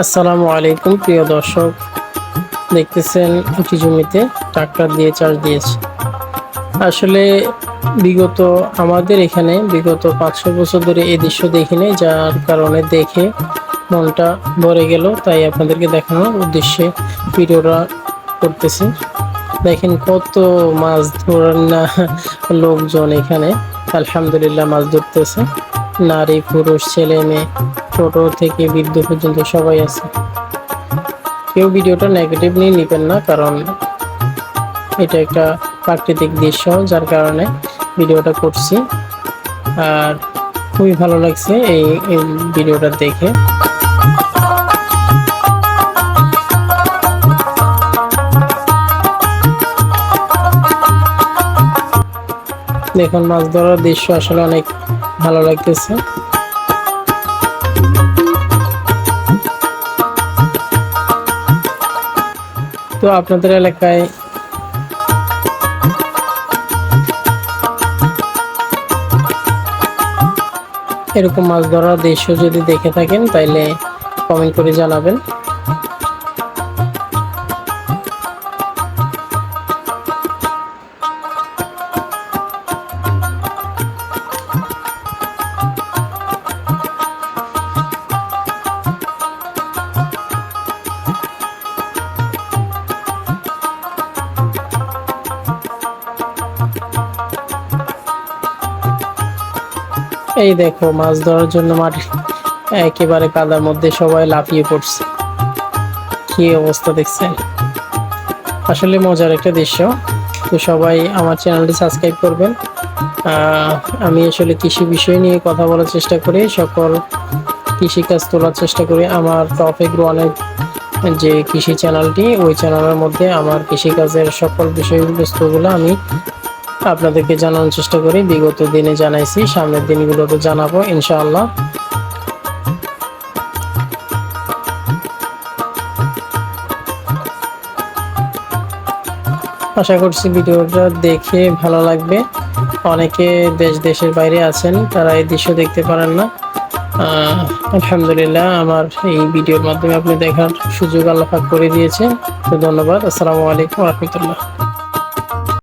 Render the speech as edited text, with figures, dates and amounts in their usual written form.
আসসালামু আলাইকুম প্রিয় দর্শক, দেখতেছেন একটি জমিতে ট্রাক্টর দিয়ে চাষ দিয়েছে। আসলে বিগত আমাদের এখানে বিগত 500 বছর ধরে এই দৃশ্য দেখিনি, যার কারণে দেখে মনটা ভরে গেল, তাই আপনাদেরকে দেখানোর উদ্দেশ্যে ভিডিওটা করতেছি। দেখেন কত মাছ ধরার না লোকজন এখানে আলহামদুলিল্লাহ মাছ ধরতেছে। নারী পুরুষ ছেলে মেয়ে ছোট থেকে বৃদ্ধ পর্যন্ত সবাই আছে। কেউ ভিডিওটা নেগেটিভ নিয়ে নেবেন না, কারণ এটা একটা প্রাকৃতিক দৃশ্য, যার কারণে ভিডিওটা করছি। আর খুবই ভালো লাগছে এই ভিডিওটা দেখে। দেখুন মাছ ধরার দৃশ্য আসলে অনেক ভালো লাগতেছে। তো আপনাদের এলাকায় এরকম মাছ ধরার দৃশ্য যদি দেখে থাকেন তাইলে কমেন্ট করে জানাবেন। এই দেখো মাছ ধরার জন্য মাটি একেবারে কাদার মধ্যে সবাই লাফিয়ে পড়ছে। কি অবস্থা দেখছেন, আসলে মজার একটা দৃশ্য। তো সবাই আমার চ্যানেলটি সাবস্ক্রাইব করবেন। আমি আসলে কৃষি বিষয় নিয়ে কথা বলার চেষ্টা করি, সকল কৃষিকাজ তোলার চেষ্টা করি। আমার টপিক ওয়ানের যে কৃষি চ্যানেলটি, ওই চ্যানেলের মধ্যে আমার কৃষিকাজের সকল বিষয়বস্তুগুলো আমি আপনাদেরকে জানানোর চেষ্টা করি। বিগত দিনে জানাইছি, সামনের দিনগুলোতে জানাবো ইনশাআল্লাহ। আশা করছি ভিডিওটা দেখে ভালো লাগবে। অনেকে দেশের বাইরে আছেন, তারা এই দৃশ্য দেখতে পারেন না। আলহামদুলিল্লাহ আমার এই ভিডিওর মাধ্যমে আপনি দেখার সুযোগ আল্লাহ পাক করে দিয়েছে। তো ধন্যবাদ। আসসালামু আলাইকুম ওয়া রাহমাতুল্লাহ।